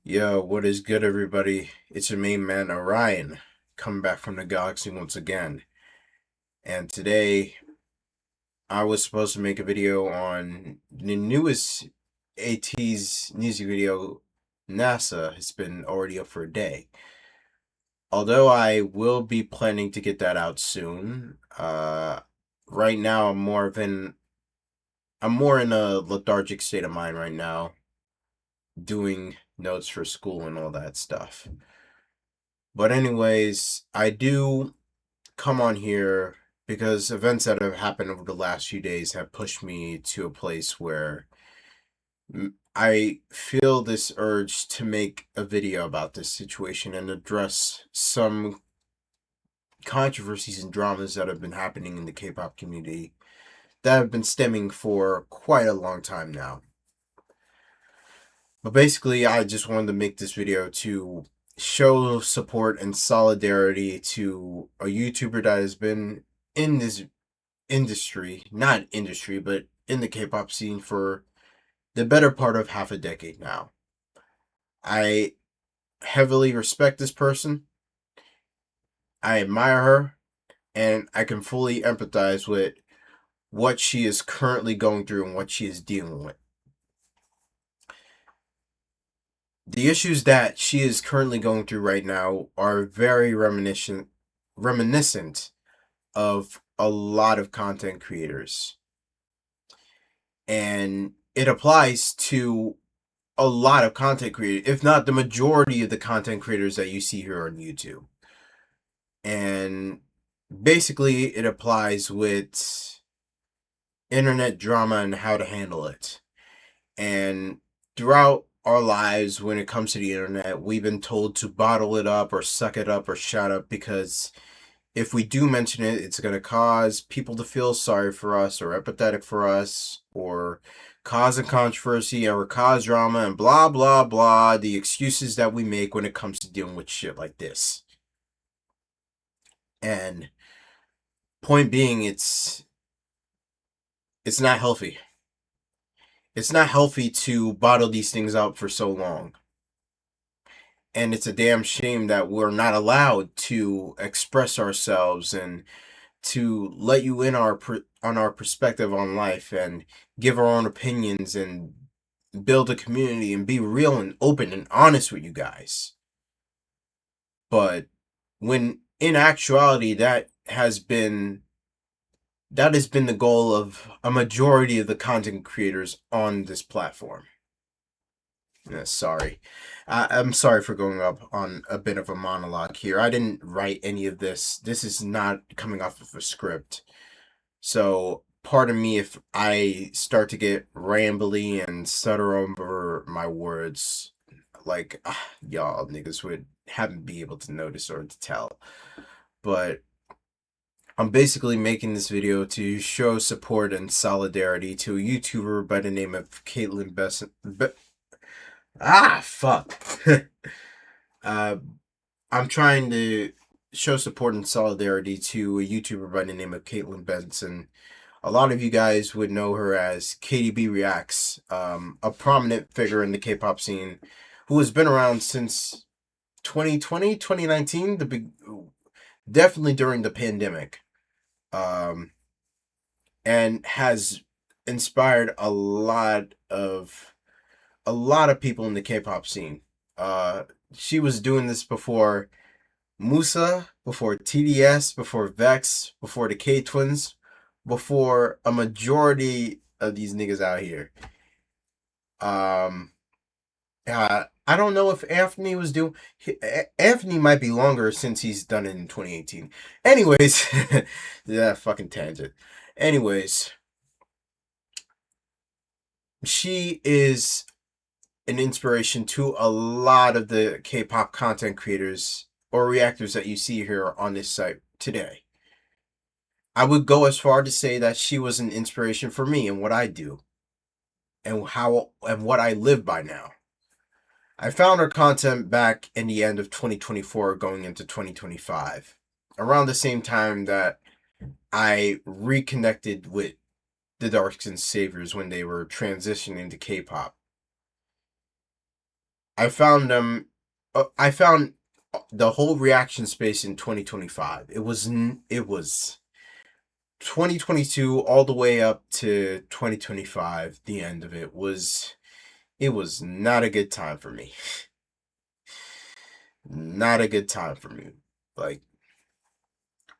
Yo, what is good, everybody? It's your main man, Orion, coming back from the galaxy once again. And today, I was supposed to make a video on the newest AT's music video, NASA, has been already up for a day. Although I will be planning to get that out soon, right now I'm more in a lethargic state of mind right now, doing notes for school and all that stuff. But anyways, I do come on here because events that have happened over the last few days have pushed me to a place where I feel this urge to make a video about this situation and address some controversies and dramas that have been happening in the K-pop community that have been stemming for quite a long time now. But basically, I just wanted to make this video to show support and solidarity to a YouTuber that has been in this industry, not industry, but in the K-pop scene for the better part of half a decade now. I heavily respect this person. I admire her, and I can fully empathize with what she is currently going through and what she is dealing with. The issues that she is currently going through right now are very reminiscent of a lot of content creators. And it applies to a lot of content creators, if not the majority of the content creators that you see here on YouTube. And basically, it applies with internet drama and how to handle it. And throughout our lives, when it comes to the internet, we've been told to bottle it up or suck it up or shut up because if we do mention it, it's going to cause people to feel sorry for us or empathetic for us or cause a controversy or cause drama and blah, blah, blah. The excuses that we make when it comes to dealing with shit like this. And point being, it's not healthy. It's not healthy to bottle these things up for so long. And it's a damn shame that we're not allowed to express ourselves and to let you in on our perspective on life and give our own opinions and build a community and be real and open and honest with you guys. But when in actuality that has been the goal of a majority of the content creators on this platform. Sorry. I'm sorry for going up on a bit of a monologue here. I didn't write any of this. This is not coming off of a script. So, pardon me if I start to get rambly and stutter over my words. Like, y'all niggas would haven't be able to notice or to tell. But I'm basically making this video to show support and solidarity to a YouTuber by the name of Caitlin Besson. Fuck. uh, I'm trying to show support and solidarity to a YouTuber by the name of Caitlin Benson. A lot of you guys would know her as KDB Reacts, a prominent figure in the K-pop scene who has been around since 2020, 2019, definitely during the pandemic, and has inspired a lot of people in the K-pop scene. She was doing this before Musa, before TDS, before Vex, before the K Twins, before a majority of these niggas out here. I don't know if Anthony was doing. Anthony might be longer since he's done it in 2018. Anyways, yeah, fucking tangent. Anyways, she is an inspiration to a lot of the K-pop content creators or reactors that you see here on this site today. I would go as far to say that she was an inspiration for me and what I do and what I live by now. I found her content back in the end of 2024 going into 2025, around the same time that I reconnected with the Dark Skin Saviors when they were transitioning to K-pop. I found them. I found the whole reaction space in 2025. It was 2022 all the way up to 2025. The end of it was not a good time for me. Not a good time for me. Like,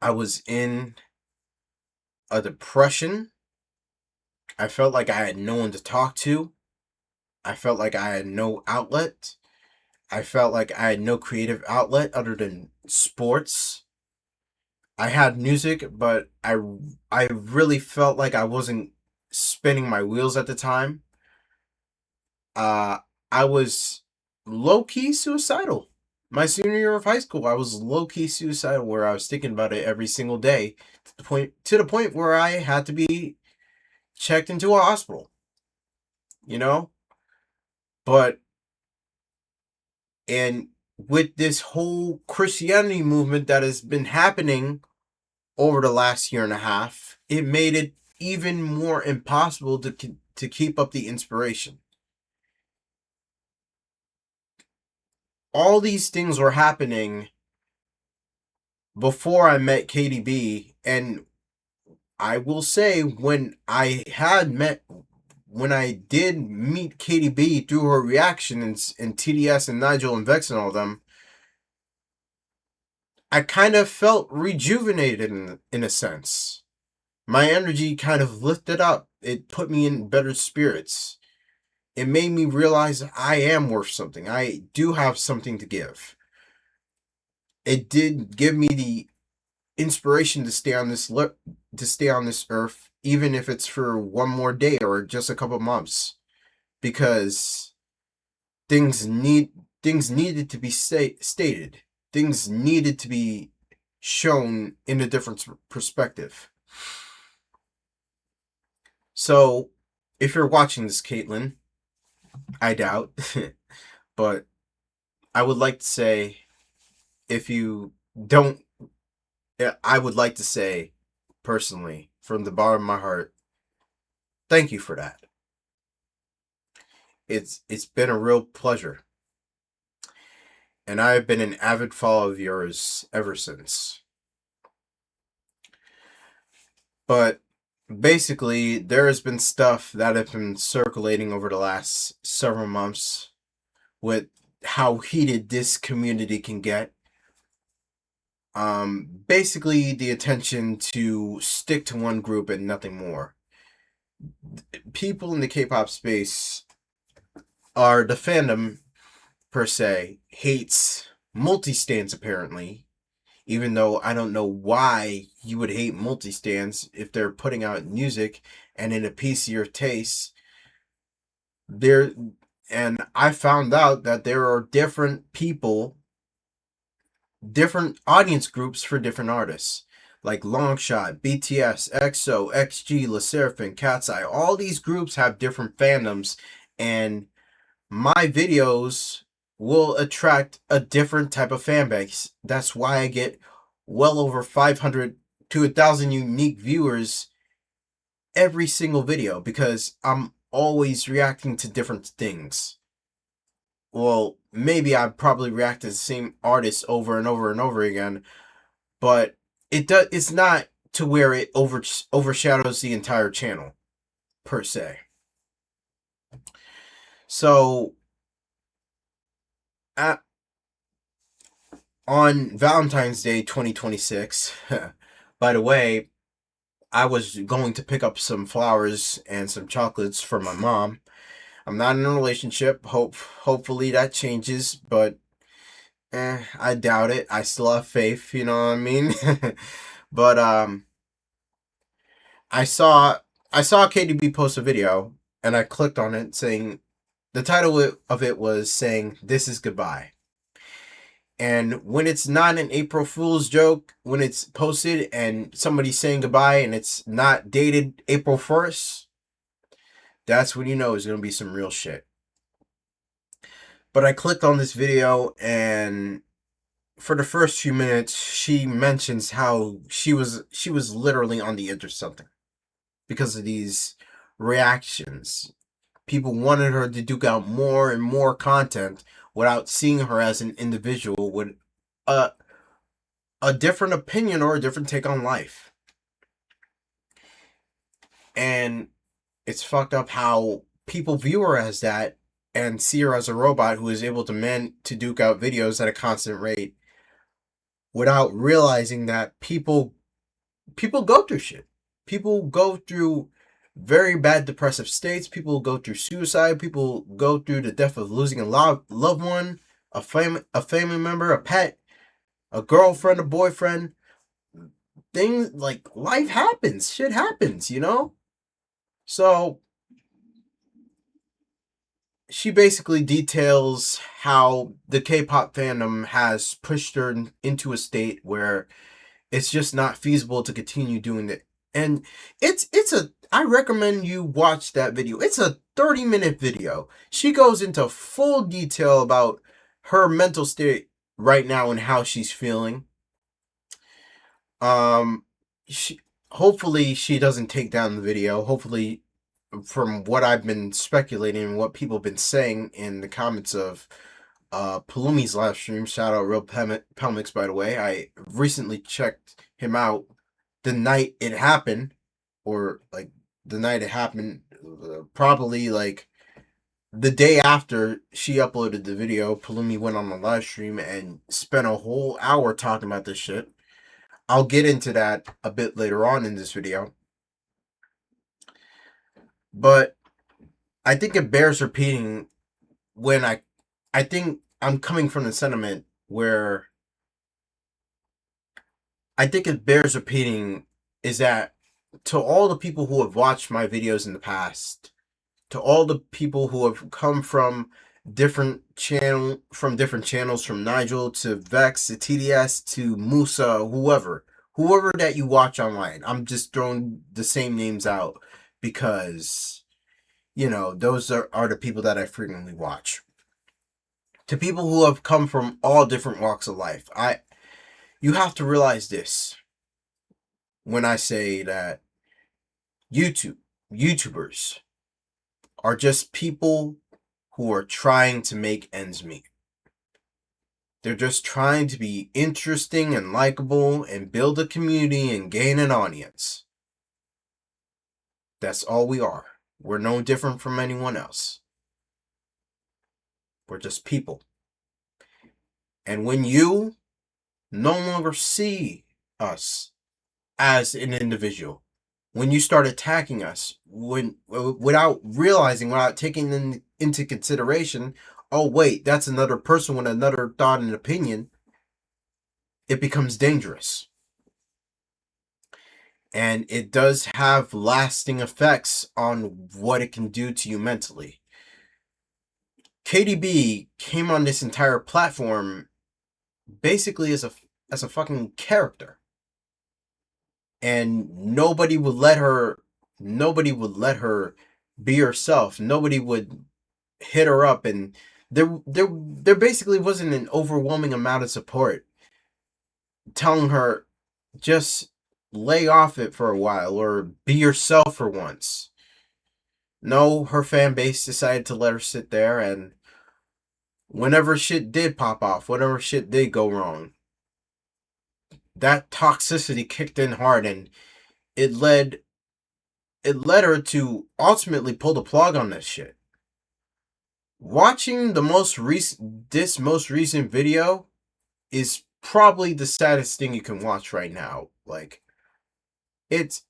I was in a depression. I felt like I had no one to talk to. I felt like I had no outlet. I felt like I had no creative outlet other than sports. I had music, but I really felt like I wasn't spinning my wheels at the time. Uh I was low key suicidal. My senior year of high school, I was low key suicidal where I was thinking about it every single day to the point where I had to be checked into a hospital, you know? But and with this whole Christianity movement that has been happening over the last year and a half, it made it even more impossible to keep up the inspiration. All these things were happening before I met KDB, and I will say when I did meet KDB through her reaction and TDS and Nigel and Vex and all them, I kind of felt rejuvenated in a sense. My energy kind of lifted up. It put me in better spirits. It made me realize I am worth something. I do have something to give. It did give me the inspiration to stay on this earth, even if it's for one more day or just a couple months, because things needed to be stated. Things needed to be shown in a different perspective. So, if you're watching this, Caitlin, I doubt, but I would like to say, if you don't, I would like to say, personally, from the bottom of my heart, thank you for that. It's been a real pleasure, and I have been an avid follower of yours ever since. But basically, there has been stuff that has been circulating over the last several months with how heated this community can get. Basically, the attention to stick to one group and nothing more. People in the K-pop space are the fandom per se hates multi-stands apparently, even though I don't know why you would hate multi-stands if they're putting out music and in a piece of your taste. There, and I found out that there are different people, different audience groups for different artists. Like Longshot, BTS, EXO, XG, LE SSERAFIM, Cat's Eye. All these groups have different fandoms, and my videos will attract a different type of fan base. That's why I get well over 500 to 1,000 unique viewers every single video, because I'm always reacting to different things. Well, maybe I probably react to the same artist over and over and over again, but it's not to where it overshadows the entire channel per se. So at, on Valentine's Day 2026, by the way, I was going to pick up some flowers and some chocolates for my mom. I'm not in a relationship. Hopefully that changes, but I doubt it. I still have faith, you know what I mean? But I saw KDB post a video, and I clicked on it saying the title of it was saying "This is goodbye." And when it's not an April Fool's joke, when it's posted and somebody's saying goodbye and it's not dated April 1st, that's when you know it's going to be some real shit. But I clicked on this video, and for the first few minutes, she mentions how she was literally on the edge of something because of these reactions. People wanted her to duke out more and more content without seeing her as an individual with a a different opinion or a different take on life. And it's fucked up how people view her as that and see her as a robot who is able to duke out videos at a constant rate without realizing that people go through shit. People go through very bad depressive states. People go through suicide. People go through the death of losing a loved one, a family member, a pet, a girlfriend, a boyfriend. Things like life happens. Shit happens, you know? So she basically details how the K-pop fandom has pushed her into a state where it's just not feasible to continue doing it. And I recommend you watch that video. It's a 30-minute video. She goes into full detail about her mental state right now and how she's feeling. She hopefully she doesn't take down the video. Hopefully, from what I've been speculating and what people have been saying in the comments of Palumi's live stream, shout out Real Pelmix, by the way. I recently checked him out the night it happened, or like the night it happened, probably like the day after she uploaded the video. Palumi went on the live stream and spent a whole hour talking about this shit. I'll get into that a bit later on in this video. But I think it bears repeating when I think I'm coming from the sentiment where I think it bears repeating is that to all the people who have watched my videos in the past, to all the people who have come from different channels, from Nigel to Vex to TDS to Musa, whoever that you watch online. I'm just throwing the same names out because, you know, those are the people that I frequently watch. To people who have come from all different walks of life, you have to realize this when I say that YouTubers are just people who are trying to make ends meet. They're just trying to be interesting and likable and build a community and gain an audience. That's all we are. We're no different from anyone else. We're just people. And when you no longer see us as an individual, when you start attacking us, without realizing, without taking into consideration, oh wait, that's another person with another thought and opinion, it becomes dangerous. And it does have lasting effects on what it can do to you mentally. KDB came on this entire platform basically as a fucking character. And nobody would let her be herself. Nobody would hit her up, and there basically wasn't an overwhelming amount of support telling her just lay off it for a while or be yourself for once. No, her fan base decided to let her sit there, and whenever shit did pop off, whenever shit did go wrong, that toxicity kicked in hard, and it led her to ultimately pull the plug on this shit. Watching this most recent video is probably the saddest thing you can watch right now. Like, it's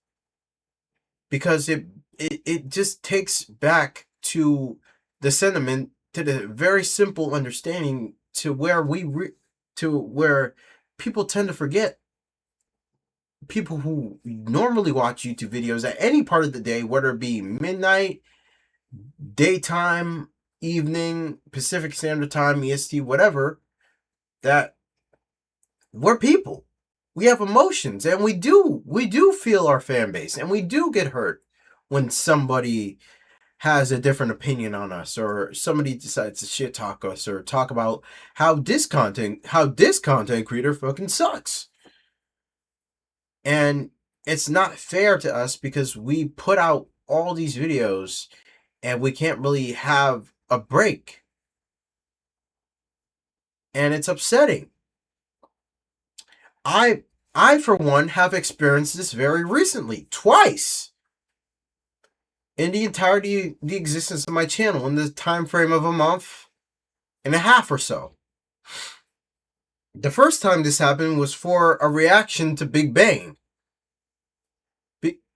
because it just takes back to the sentiment, to the very simple understanding, to where where people tend to forget. People who normally watch YouTube videos at any part of the day, whether it be midnight, daytime, evening, Pacific Standard Time, EST, whatever, that we're people. We have emotions, and we do feel our fan base, and we do get hurt when somebody has a different opinion on us, or somebody decides to shit talk us, or talk about how this content creator fucking sucks. And it's not fair to us because we put out all these videos and we can't really have a break. and it's upsetting. I for one have experienced this very recently, twice, in the entirety of the existence of my channel, in the time frame of a month and a half or so. The first time this happened was for a reaction to Big Bang.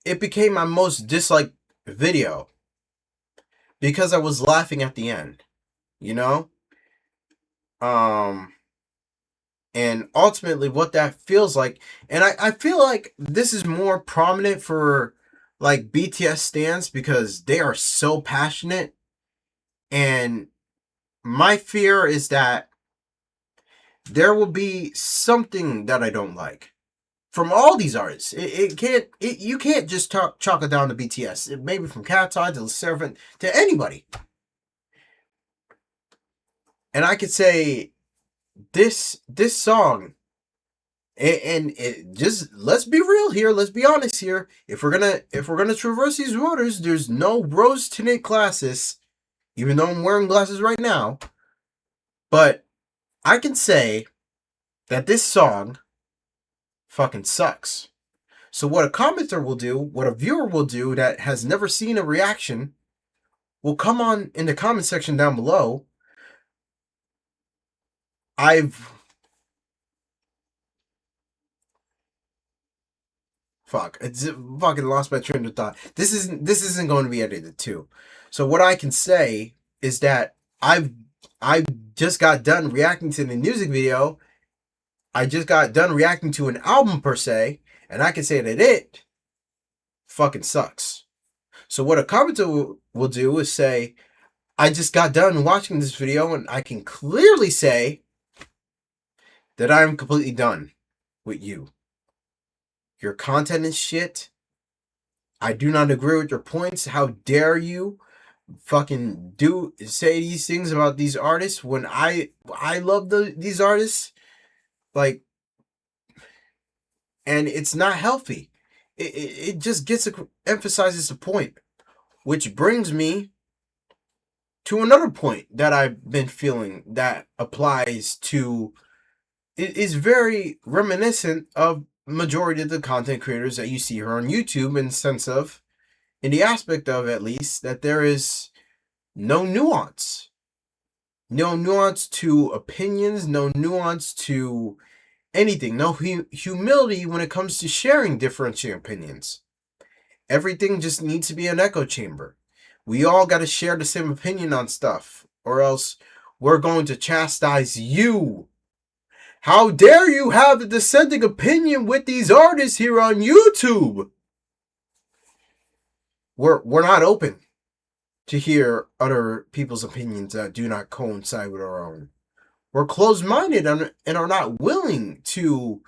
It became my most disliked video because I was laughing at the end, you know? And ultimately what that feels like, and I feel like this is more prominent for like BTS stans because they are so passionate, and my fear is that there will be something that I don't like from all these artists. You can't just chalk it down to BTS. It may be from Cat's Eye to Servant to anybody. And I could say this song, and just let's be real here, let's be honest here. If we're gonna traverse these waters, there's no rose tinted glasses, even though I'm wearing glasses right now. But I can say that this song fucking sucks. So what a commenter will do, what a viewer will do that has never seen a reaction, will come on in the comment section down below. It's fucking lost my train of thought. This isn't going to be edited too. So what I can say is that I just got done reacting to the music video. I just got done reacting to an album per se, and I can say that it fucking sucks. So what a commenter will do is say, I just got done watching this video, and I can clearly say that I'm completely done with you. Your content is shit. I do not agree with your points. How dare you fucking say these things about these artists when I love these artists, like, and it's not healthy. It just emphasizes the point, which brings me to another point that I've been feeling that applies to. It is very reminiscent of majority of the content creators that you see here on YouTube, in the aspect of, at least, that there is no nuance to opinions, no nuance to anything, no humility when it comes to sharing differentiating opinions. Everything just needs to be an echo chamber. We all got to share the same opinion on stuff, or else we're going to chastise you. How dare you have a dissenting opinion with these artists here on YouTube? We're not open to hear other people's opinions that do not coincide with our own. We're closed-minded and are not willing to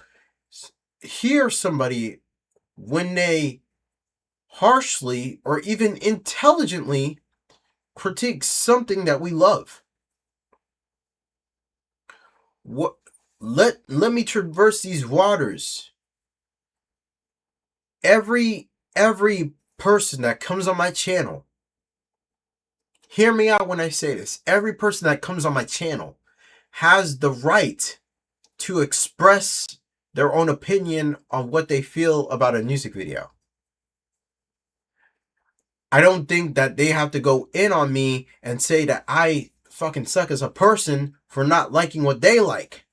hear somebody when they harshly or even intelligently critique something that we love. Let me traverse these waters. Every person that comes on my channel, hear me out when I say this. Every person that comes on my channel has the right to express their own opinion on what they feel about a music video. I don't think that they have to go in on me and say that I fucking suck as a person for not liking what they like.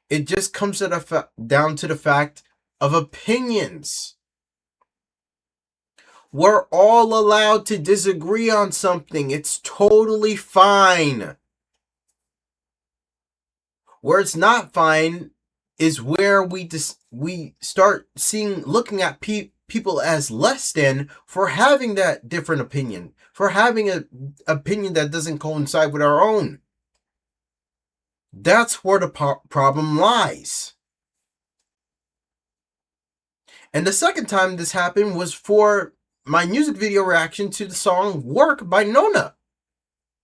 It just comes down to the fact of opinions. We're all allowed to disagree on something. It's totally fine. Where it's not fine is where we start looking at people as less than for having that different opinion, for having an opinion that doesn't coincide with our own. That's where the problem lies. And the second time this happened was for my music video reaction to the song Work by Nona.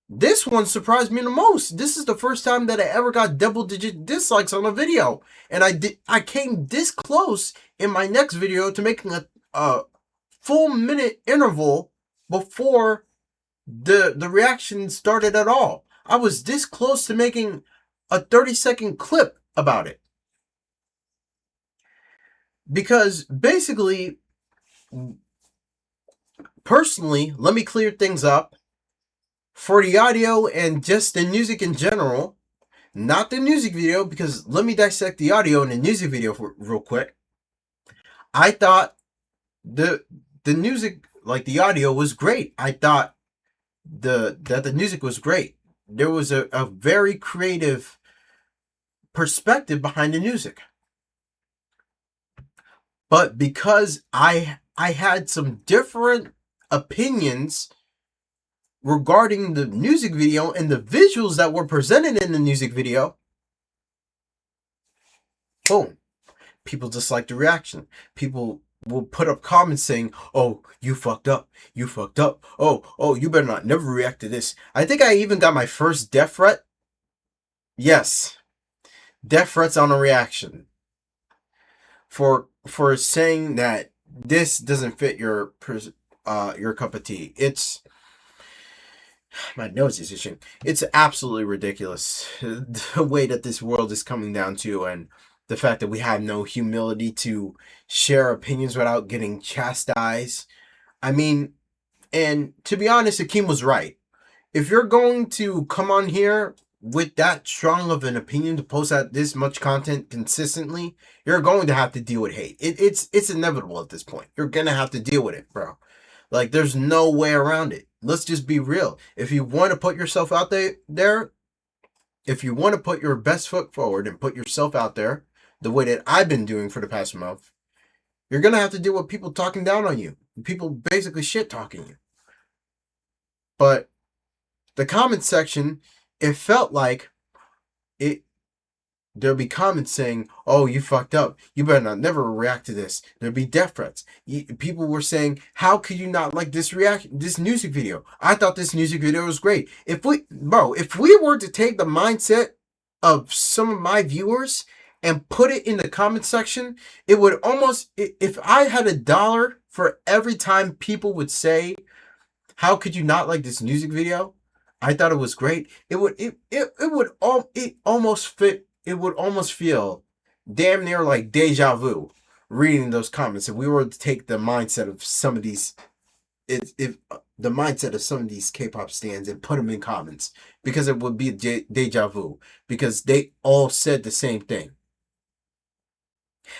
This one surprised me the most. This is the first time that I ever got double-digit dislikes on a video. And I came this close in my next video to making a full minute interval before the reaction started at all. I was this close to making a 30-second clip about it. Because basically, personally, let me clear things up. For the audio and just the music in general, not the music video, because let me dissect the audio and the music video real quick. I thought the music, like the audio, was great. I thought that the music was great. There was a very creative perspective behind the music. But because I had some different opinions regarding the music video and the visuals that were presented in the music video, boom, people dislike the reaction. People will put up comments saying, "Oh, you fucked up. You fucked up. Oh, you better not never react to this." I think I even got my first death threat. Yes, death threats on a reaction for saying that this doesn't fit your cup of tea. It's, my nose is itching. It's absolutely ridiculous the way that this world is coming down to, and the fact that we have no humility to share opinions without getting chastised. I mean, and to be honest, Akeem was right. If you're going to come on here with that strong of an opinion to post out this much content consistently, you're going to have to deal with hate. It's inevitable at this point. You're gonna have to deal with it, bro. Like, there's no way around it. Let's just be real. If you want to put yourself out there, if you want to put your best foot forward and put yourself out there the way that I've been doing for the past month, you're going to have to deal with people talking down on you. People basically shit talking you. But the comment section, it felt like there'll be comments saying, "Oh, you fucked up. You better not never react to this." There'll be death threats. People were saying, "How could you not like this music video? I thought this music video was great." If we were to take the mindset of some of my viewers and put it in the comment section, it would almost, if I had $1 for every time people would say, "How could you not like this music video? I thought it was great." It would almost feel damn near like deja vu reading those comments if we were to take the mindset of some of these, if the mindset of some of these K-pop stands and put them in comments, because it would be deja vu, because they all said the same thing.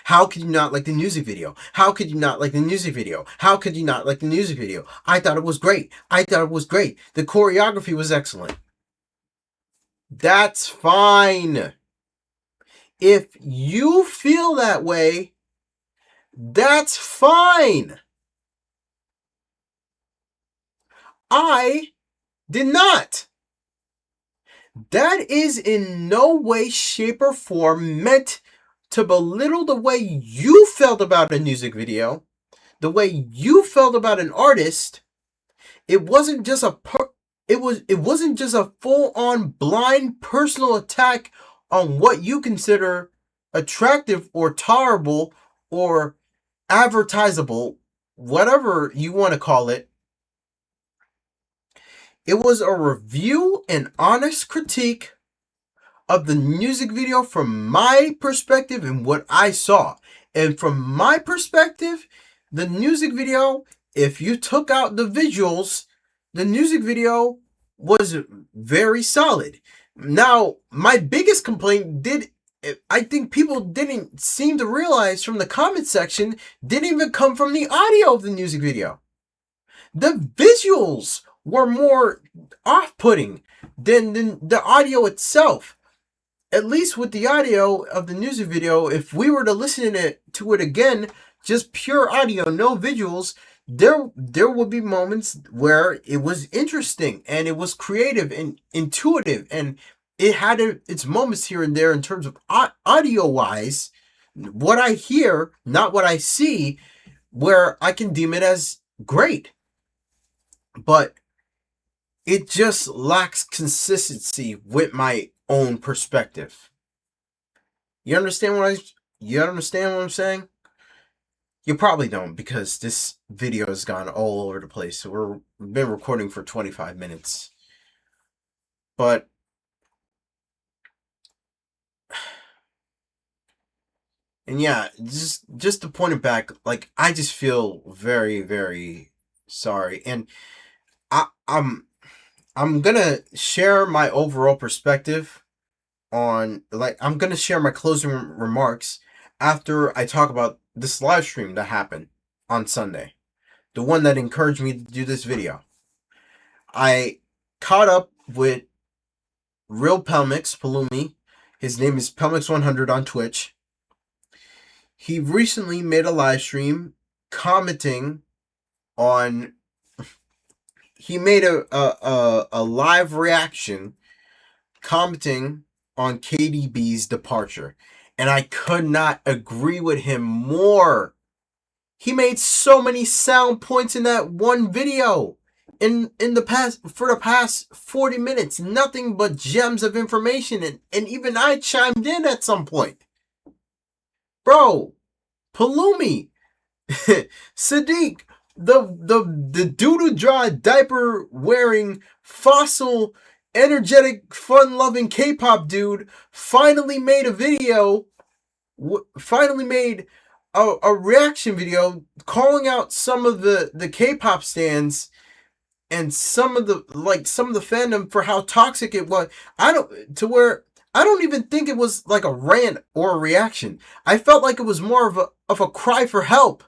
How could you not like the music video? How could you not like the music video? How could you not like the music video? I thought it was great. I thought it was great. The choreography was excellent. That's fine. If you feel that way, that's fine. I did not. That is in no way, shape, or form meant to belittle the way you felt about a music video, the way you felt about an artist. It wasn't just it wasn't just a full-on blind personal attack on what you consider attractive or tolerable or advertisable, whatever you want to call it. It was a review and honest critique of the music video from my perspective and what I saw. And from my perspective, the music video, if you took out the visuals, the music video was very solid. Now, my biggest complaint I think people didn't seem to realize from the comment section, didn't even come from the audio of the music video. The visuals were more off-putting than the audio itself. At least with the audio of the music video, if we were to listen to it again, just pure audio, no visuals, there would be moments where it was interesting and it was creative and intuitive, and it had its moments here and there in terms of audio-wise, what I hear, not what I see, where I can deem it as great. But it just lacks consistency with my own perspective. You understand what I'm saying? You probably don't, because this video has gone all over the place. So we've been recording for 25 minutes. But And yeah, just to point it back, like I just feel very, very sorry. And I, I'm I'm gonna share my overall perspective on, like, I'm gonna share my closing remarks after I talk about this live stream that happened on Sunday, the one that encouraged me to do this video. I caught up with Real Pelmix Palumi. His name is Pelmix100 on Twitch. He recently made a live stream commenting on. He made a live reaction commenting on KDB's departure, and I could not agree with him more. He made so many sound points in that one video. In the past 40 minutes, nothing but gems of information, and even I chimed in at some point. Bro, Palumi, Sadiq, the doo-doo dry diaper wearing fossil energetic fun loving K-pop dude finally made a video, finally made a reaction video calling out some of the K-pop stands and some of the fandom for how toxic it was. I don't even think it was like a rant or a reaction. I felt like it was more of a cry for help.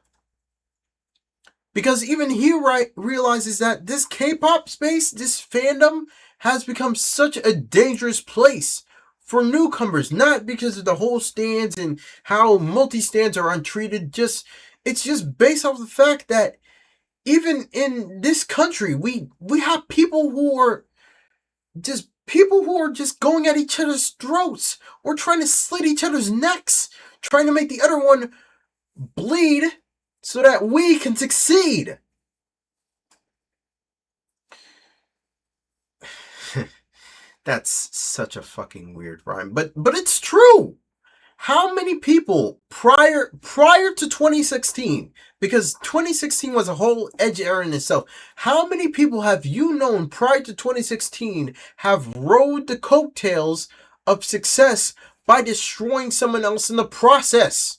Because even he realizes that this K-pop space, this fandom, has become such a dangerous place for newcomers. Not because of the whole stands and how multi-stands are untreated. It's just based off the fact that even in this country, we have people who are just going at each other's throats or trying to slit each other's necks, trying to make the other one bleed so that we can succeed. That's such a fucking weird rhyme, but it's true. How many people prior to 2016, because 2016 was a whole edge era in itself, how many people have you known prior to 2016 have rode the coattails of success by destroying someone else in the process?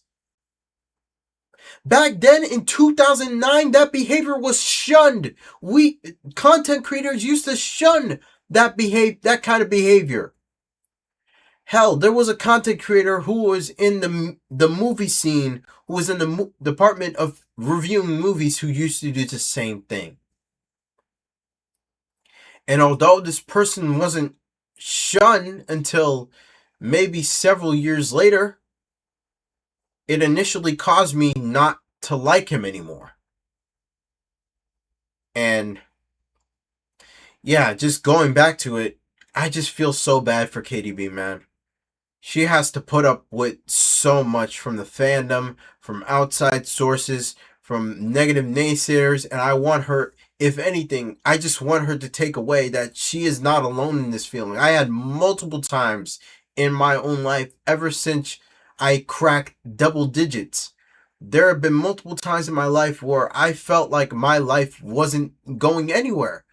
Back then in 2009, that behavior was shunned. Content creators used to shun that kind of behavior. Hell, there was a content creator who was in the movie scene, who was in the department of reviewing movies, who used to do the same thing. And although this person wasn't shunned until maybe several years later, it initially caused me not to like him anymore. And yeah, just going back to it, I just feel so bad for KDB, man. She has to put up with so much from the fandom, from outside sources, from negative naysayers, and I want her, if anything, I just want her to take away that she is not alone in this feeling. I had multiple times in my own life, ever since I cracked double digits, there have been multiple times in my life where I felt like my life wasn't going anywhere.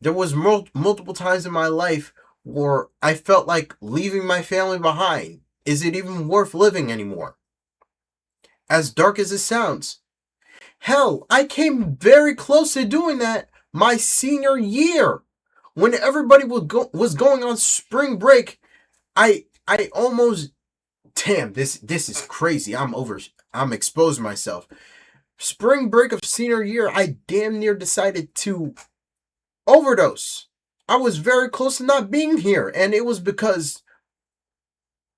There was multiple times in my life where I felt like leaving my family behind. Is it even worth living anymore? As dark as it sounds. Hell, I came very close to doing that my senior year. When everybody was going on spring break, I almost, damn, this is crazy. I'm exposing myself. Spring break of senior year, I damn near decided to overdose. I was very close to not being here, and it was because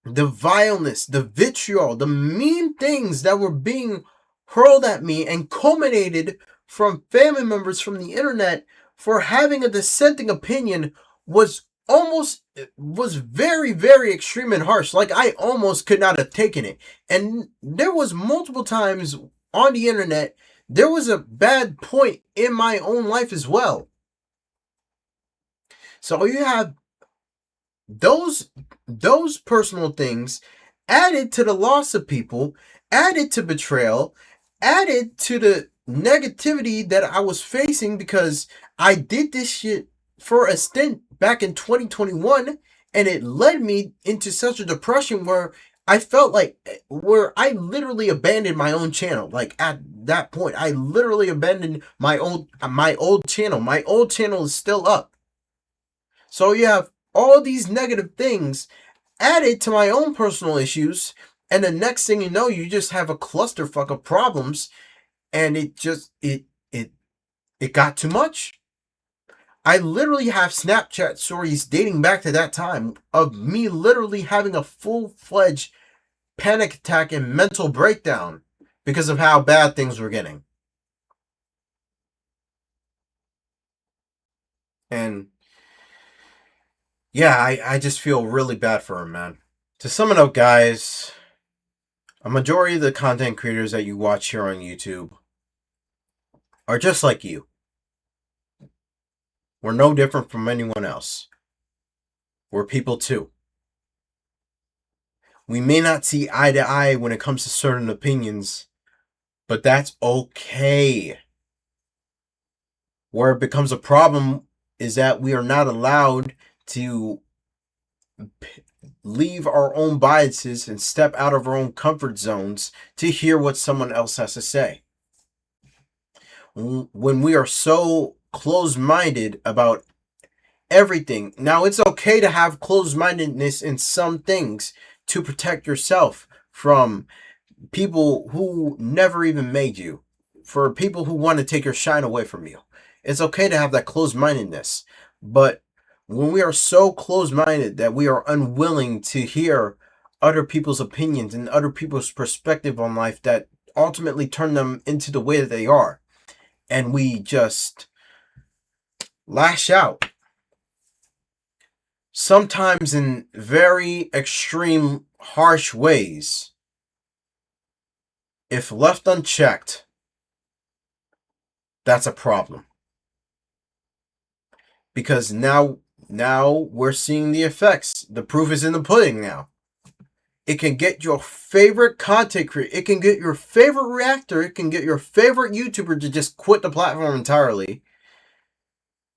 the vileness, the vitriol, the mean things that were being hurled at me and culminated from family members from the internet for having a dissenting opinion was very, very extreme and harsh. Like, I almost could not have taken it. And there was multiple times on the internet, there was a bad point in my own life as well. So you have those personal things added to the loss of people, added to betrayal, added to the negativity that I was facing because I did this shit for a stint back in 2021, and it led me into such a depression where I felt like where I literally abandoned my own channel. Like at that point, I literally abandoned my old channel. My old channel is still up. So you have all these negative things added to my own personal issues, and the next thing you know, you just have a clusterfuck of problems, and it got too much. I literally have Snapchat stories dating back to that time of me literally having a full-fledged panic attack and mental breakdown because of how bad things were getting. And yeah, I just feel really bad for him, man. To sum it up, guys, a majority of the content creators that you watch here on YouTube are just like you. We're no different from anyone else. We're people too. We may not see eye to eye when it comes to certain opinions, but that's okay. Where it becomes a problem is that we are not allowed to leave our own biases and step out of our own comfort zones to hear what someone else has to say. When we are so closed-minded about everything, now it's okay to have closed-mindedness in some things to protect yourself from people who never even made you, for people who want to take your shine away from you. It's okay to have that closed-mindedness, but when we are so closed-minded that we are unwilling to hear other people's opinions and other people's perspective on life that ultimately turn them into the way that they are, and we just lash out, sometimes in very extreme, harsh ways, if left unchecked, that's a problem. Because now we're seeing the effects. The proof is in the pudding now. It can get your favorite content creator, it can get your favorite reactor, it can get your favorite YouTuber to just quit the platform entirely,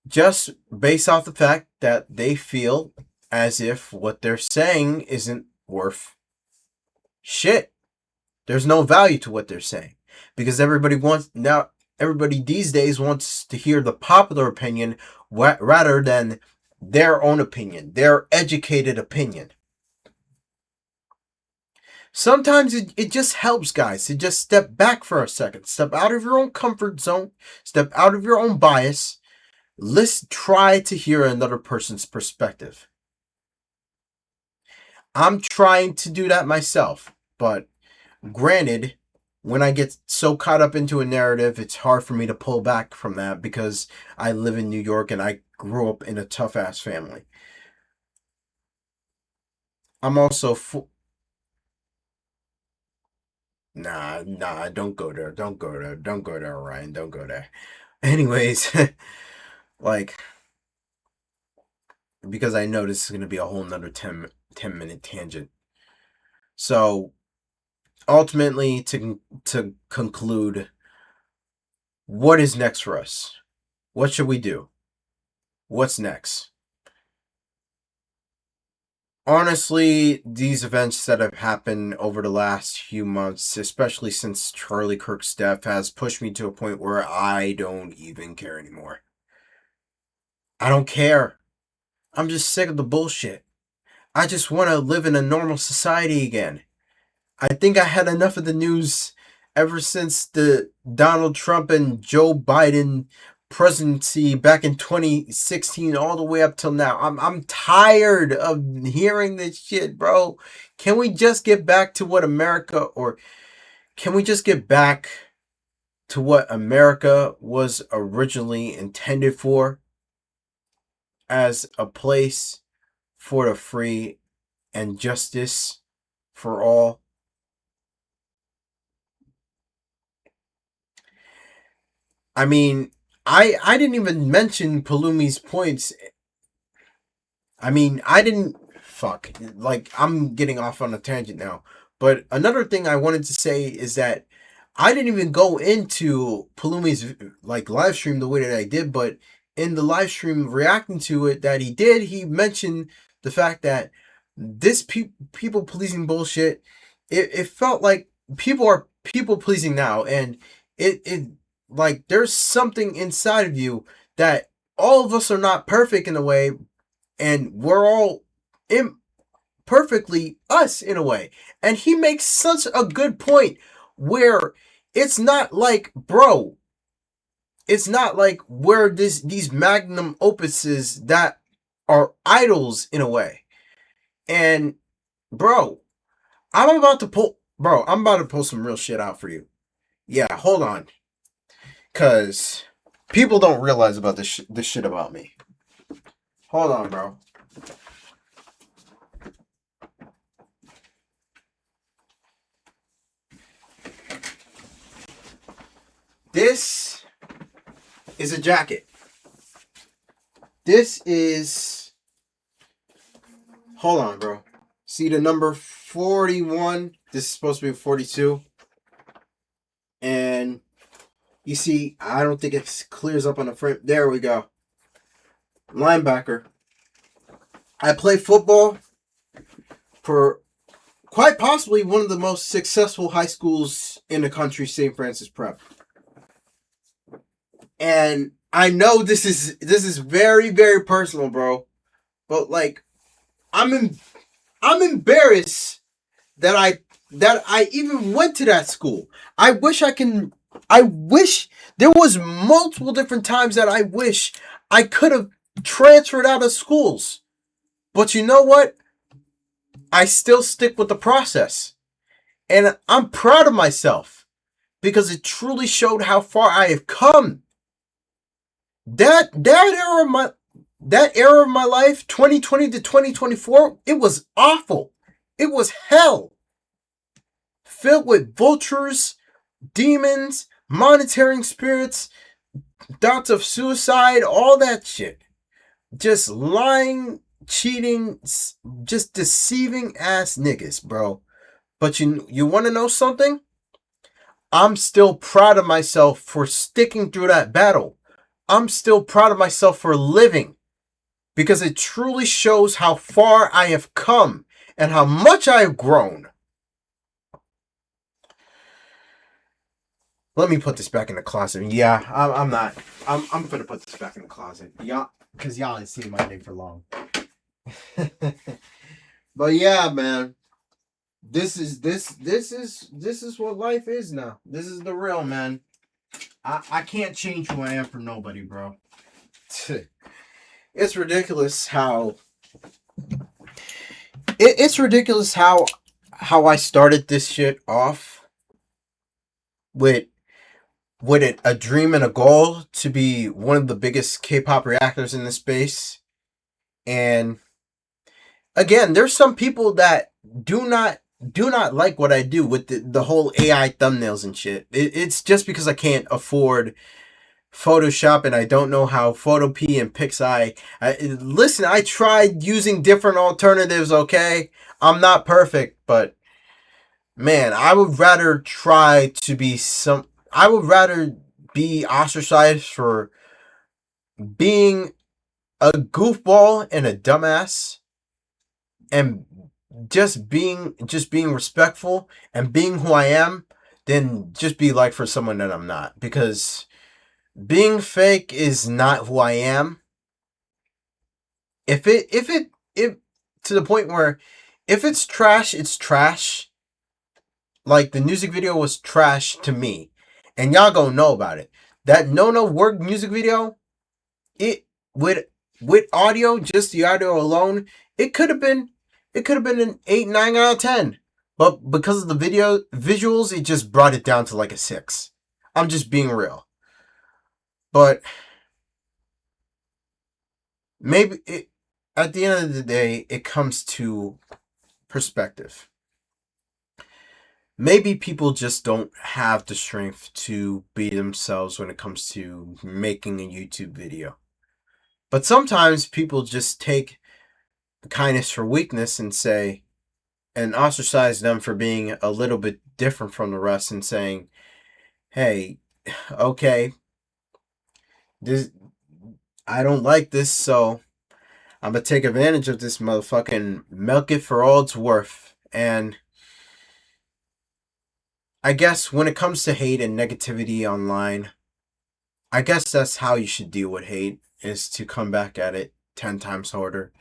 just based off the fact that they feel as if what they're saying isn't worth shit. There's no value to what they're saying. Because everybody these days wants to hear the popular opinion rather than their own opinion, their educated opinion. Sometimes it just helps, guys, to just step back for a second. Step out of your own comfort zone. Step out of your own bias. Let's try to hear another person's perspective. I'm trying to do that myself, but granted, when I get so caught up into a narrative, it's hard for me to pull back from that because I live in New York and I grew up in a tough-ass family. I'm also Nah, don't go there. Don't go there. Don't go there, Ryan. Don't go there. Anyways, like, because I know this is going to be a whole nother 10-minute tangent. So, ultimately, to conclude, what is next for us? What should we do? What's next? Honestly, these events that have happened over the last few months, especially since Charlie Kirk's death, has pushed me to a point where I don't even care anymore. I don't care. I'm just sick of the bullshit. I just want to live in a normal society again. I think I had enough of the news ever since the Donald Trump and Joe Biden presidency back in 2016 all the way up till now. I'm tired of hearing this shit, bro. Can we just get back to what America, or can we just get back to what America was originally intended for, as a place for the free and justice for all? I mean, I didn't even mention Palumi's points. I mean, I didn't fuck. Like, I'm getting off on a tangent now. But another thing I wanted to say is that I didn't even go into Palumi's like live stream the way that I did, but in the live stream reacting to it that he did, he mentioned the fact that this people pleasing bullshit, it felt like people are people pleasing now, and it like there's something inside of you that all of us are not perfect in a way, and we're all imperfectly us in a way. And he makes such a good point where it's not like, bro, it's not like we're these magnum opuses that are idols in a way. And bro, I'm about to pull some real shit out for you. Yeah, hold on. Cause people don't realize about this shit about me. Hold on, bro. This is a jacket. This is, hold on, bro. See the number 41? This is supposed to be 42. And you see, I don't think it clears up on the frame. There we go. Linebacker. I play football for quite possibly one of the most successful high schools in the country, St. Francis Prep. And I know this is very, very personal, bro. But like, I'm embarrassed that I even went to that school. I wish there was multiple different times that I wish I could have transferred out of schools. But you know what? I still stick with the process. And I'm proud of myself because it truly showed how far I have come. That era of my life, 2020 to 2024, it was awful. It was hell. Filled with vultures, demons, monitoring spirits, thoughts of suicide, all that shit. Just lying, cheating, just deceiving ass niggas, bro. But you want to know something? I'm still proud of myself for sticking through that battle. I'm still proud of myself for living because it truly shows how far I have come and how much I have grown. Let me put this back in the closet. Yeah, I'm not. I'm gonna put this back in the closet. Yeah, because y'all ain't seen my name for long. But yeah, man. This is what life is now. This is the real, man. I can't change who I am for nobody, bro. It's ridiculous how it's ridiculous how I started this shit off with a dream and a goal to be one of the biggest K-pop reactors in this space. And again, there's some people that do not like what I do with the whole AI thumbnails and shit. It's just because I can't afford Photoshop and I don't know how Photopea and Pixi. Listen, I tried using different alternatives, okay? I'm not perfect, but man, I would rather be ostracized for being a goofball and a dumbass and just being respectful and being who I am than just be like for someone that I'm not, because being fake is not who I am. If to the point where if it's trash, it's trash. Like the music video was trash to me, and y'all gonna know about it. That No Work music video, it with audio, just the audio alone, it could have been an 8, 9 out of 10. But because of the video visuals, it just brought it down to like a 6. I'm just being real. But maybe at the end of the day, it comes to perspective. Maybe people just don't have the strength to be themselves when it comes to making a YouTube video. But sometimes people just take kindness for weakness and ostracize them for being a little bit different from the rest and saying, hey, okay, this I don't like this, so I'm gonna take advantage of this motherfucking milk it for all it's worth. And I guess when it comes to hate and negativity online, I guess that's how you should deal with hate, is to come back at it 10 times harder.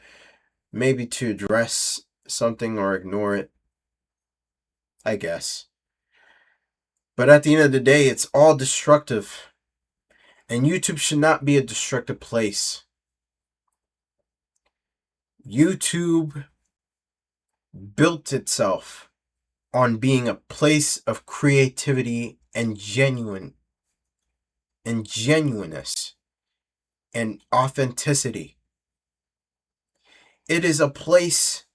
Maybe to address something or ignore it, I guess. But at the end of the day, it's all destructive. And YouTube should not be a destructive place. YouTube built itself on being a place of creativity and genuineness and authenticity. It is a place,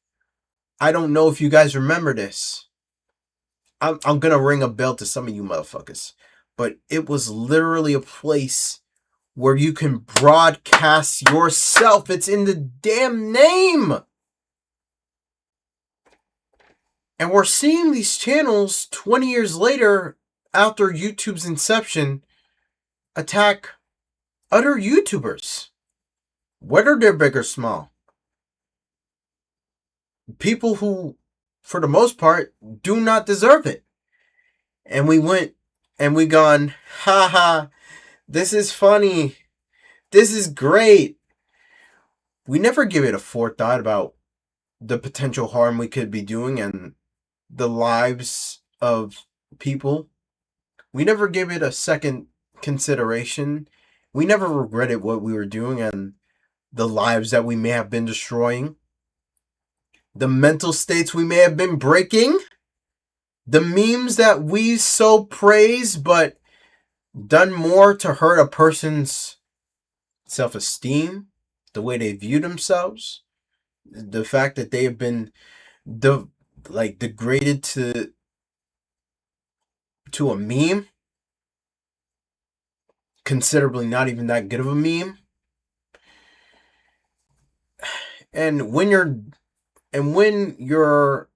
I don't know if you guys remember this. I'm gonna ring a bell to some of you motherfuckers. But it was literally a place where you can broadcast yourself. It's in the damn name. And we're seeing these channels 20 years later, after YouTube's inception, attack other YouTubers, whether they're big or small. People who, for the most part, do not deserve it. And we went and we gone, haha, this is funny. This is great. We never give it a forethought about the potential harm we could be doing and the lives of people. We never gave it a second consideration. We never regretted what we were doing and the lives that we may have been destroying, the mental states we may have been breaking, the memes that we so praise but done more to hurt a person's self-esteem, the way they view themselves, the fact that they have been degraded to a meme, considerably not even that good of a meme. And when you're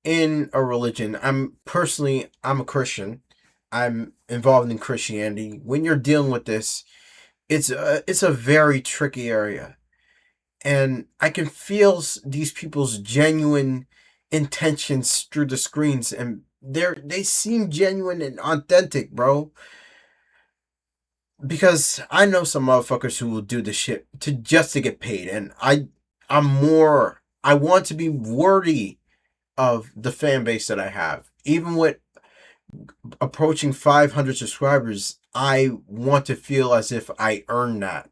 in a religion, I'm a Christian. I'm involved in Christianity. When you're dealing with this, it's a very tricky area. And I can feel these people's genuine intentions through the screens, and they seem genuine and authentic, bro. Because I know some motherfuckers who will do this shit just to get paid, and I want to be worthy of the fan base that I have. Even with approaching 500 subscribers, I want to feel as if I earned that.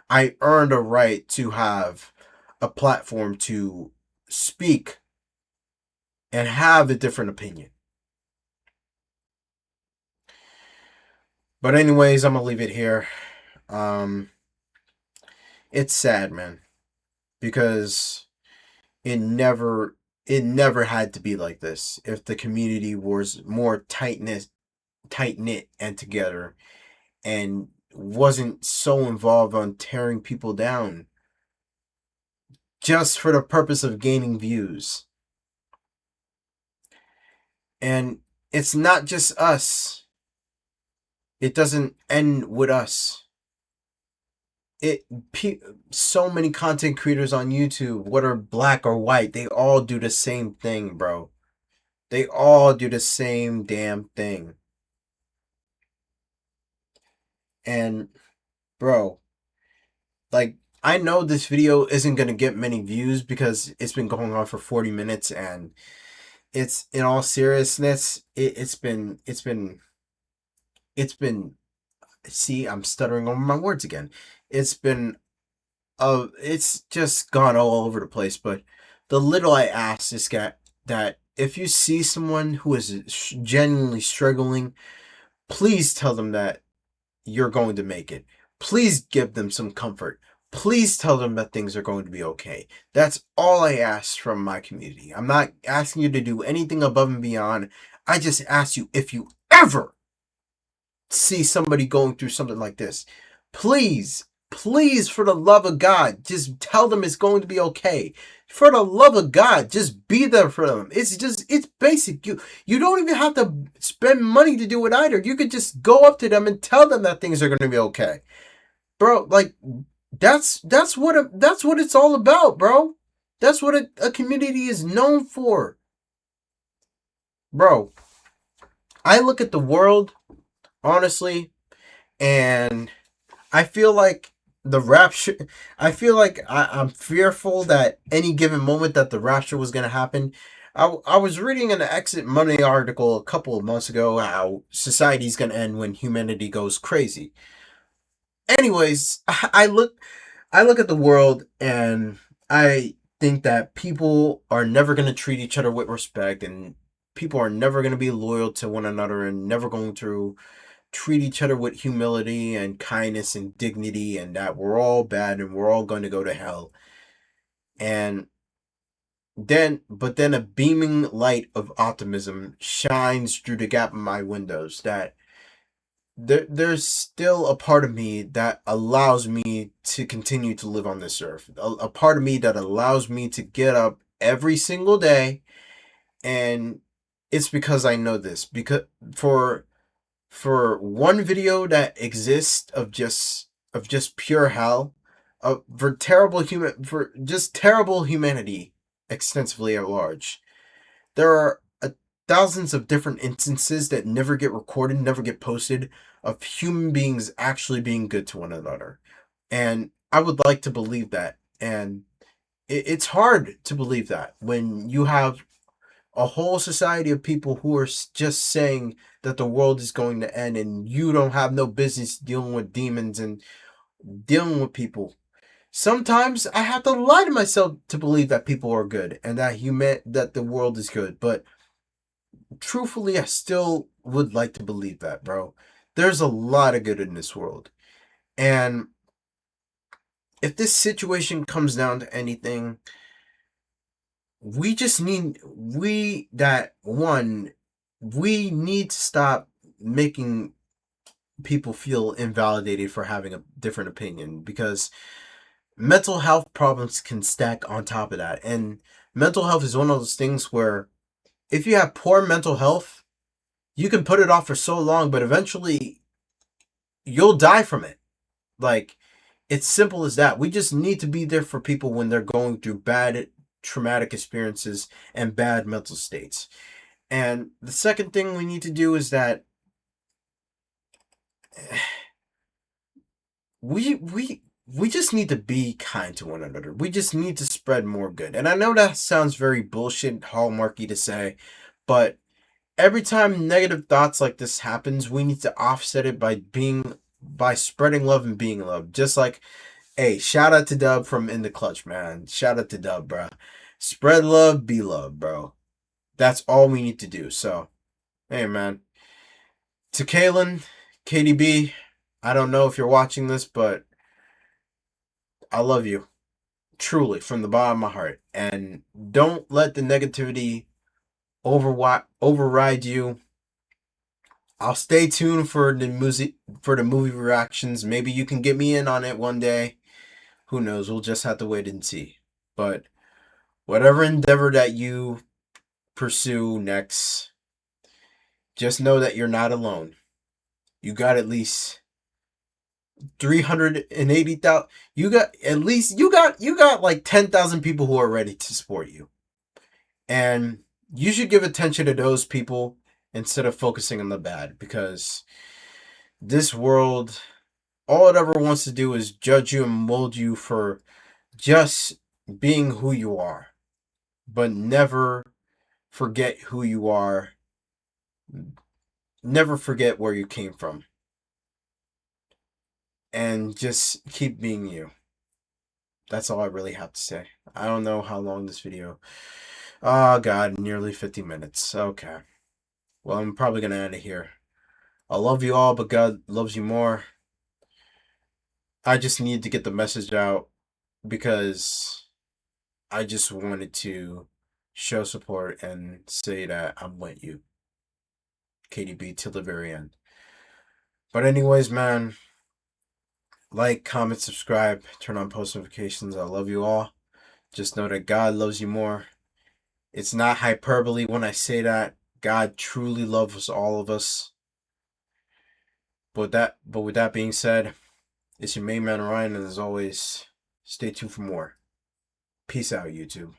I earned a right to have a platform to speak and have a different opinion. But anyways, I'm gonna leave it here. It's sad, man, because it never had to be like this. If the community was more tight knit and together, and wasn't so involved on tearing people down just for the purpose of gaining views. And it's not just us. It doesn't end with us. So many content creators on YouTube, whether black or white, they all do the same thing, bro. They all do the same damn thing. And, bro, like, I know this video isn't gonna get many views because it's been going on for 40 minutes, and it's, in all seriousness, it's been see, I'm stuttering over my words again. It's just gone all over the place. But the little I ask is that if you see someone who is genuinely struggling, please tell them that you're going to make it. Please give them some comfort. Please tell them that things are going to be okay. That's all I ask from my community. I'm not asking you to do anything above and beyond. I just ask you, if you ever see somebody going through something like this, please, for the love of God, just tell them it's going to be okay. For the love of God, just be there for them. It's basic. You don't even have to spend money to do it either. You could just go up to them and tell them that things are going to be okay. Bro, like, That's what it's all about, bro. That's what a community is known for, bro. I look at the world honestly, and I feel like the rapture. I feel like I'm fearful that any given moment that the rapture was gonna happen. I was reading an Exit Money article a couple of months ago how society's gonna end when humanity goes crazy. Anyways, I look at the world and I think that people are never going to treat each other with respect, and people are never going to be loyal to one another, and never going to treat each other with humility and kindness and dignity, and that we're all bad and we're all going to go to hell. And then a beaming light of optimism shines through the gap in my windows that there's still a part of me that allows me to continue to live on this earth. A part of me that allows me to get up every single day, and it's because I know this. Because for one video that exists of just pure hell, for just terrible humanity extensively at large, there are thousands of different instances that never get recorded, never get posted, of human beings actually being good to one another. And I would like to believe that. And it's hard to believe that when you have a whole society of people who are just saying that the world is going to end, and you don't have no business dealing with demons and dealing with people. Sometimes I have to lie to myself to believe that people are good and that the world is good, but truthfully, I still would like to believe that, bro. There's a lot of good in this world. And if this situation comes down to anything, we need to stop making people feel invalidated for having a different opinion, because mental health problems can stack on top of that. And mental health is one of those things where if you have poor mental health, you can put it off for so long, but eventually you'll die from it. Like, it's simple as that. We just need to be there for people when they're going through bad traumatic experiences and bad mental states. And the second thing we need to do is that we just need to be kind to one another. We just need to spread more good. And I know that sounds very bullshit hallmarky to say, but every time negative thoughts like this happens, we need to offset it by spreading love and being loved. Just like, hey, shout out to Dub from In the Clutch, man. Shout out to Dub, bro. Spread love, be loved, bro. That's all we need to do. So, hey, man. To Kaylin, KDB, I don't know if you're watching this, but I love you. Truly, from the bottom of my heart. And don't let the negativity override you. I'll stay tuned for the movie reactions. Maybe you can get me in on it one day. Who knows? We'll just have to wait and see. But whatever endeavor that you pursue next, just know that you're not alone. You got at least 380,000. You got like 10,000 people who are ready to support you. And you should give attention to those people instead of focusing on the bad, because this world, all it ever wants to do is judge you and mold you for just being who you are, but never forget who you are. Never forget where you came from. And just keep being you. That's all I really have to say. I don't know how long this video. Oh, God, nearly 50 minutes. Okay. Well, I'm probably going to end it here. I love you all, but God loves you more. I just need to get the message out because I just wanted to show support and say that I'm with you. KDB till the very end. But anyways, man, like, comment, subscribe, turn on post notifications. I love you all. Just know that God loves you more. It's not hyperbole when I say that. God truly loves all of us. But with that being said, It's your main man Orion, and as always, stay tuned for more. Peace out, YouTube.